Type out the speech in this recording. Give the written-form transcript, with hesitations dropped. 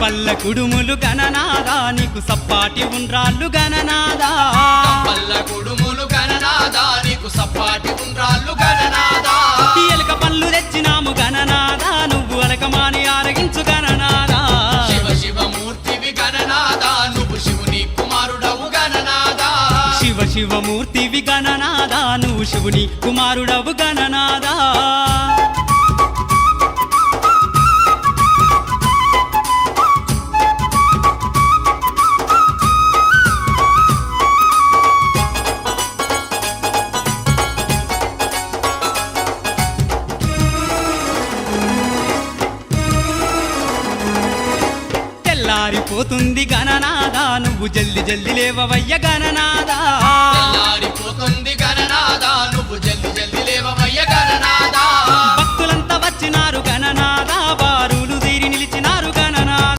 కంపల్ల కుడుములు గణనాదా నీకు సప్పాటి ఉండ్రాళ్ళు గణనాదా కంపల్ల కుడుములు గణనాదా నీకు సప్పాటి ఉండ్రాళ్ళు గణనాదా ఎలుక పళ్ళు తెచ్చినాము గణనాదా నువ్వు అలకమాని ఆరగించు గణనాదా శివ శివమూర్తివి గణనాదా నువ్వు శివుని కుమారుడవు గణనాదా శివ శివమూర్తివి గణనాదా నువ్వు శివుని కుమారుడవు గణనాదా తెల్లారిపోతుంది గణనాదా నువ్వు జల్ది జల్ది లేవవయ్య గణనాదా తెల్లారిపోతుంది గణనాదా నువ్వు జల్ది జల్ది లేవవయ్య గణనాదా భక్తులంతా వచ్చినారు గణనాదా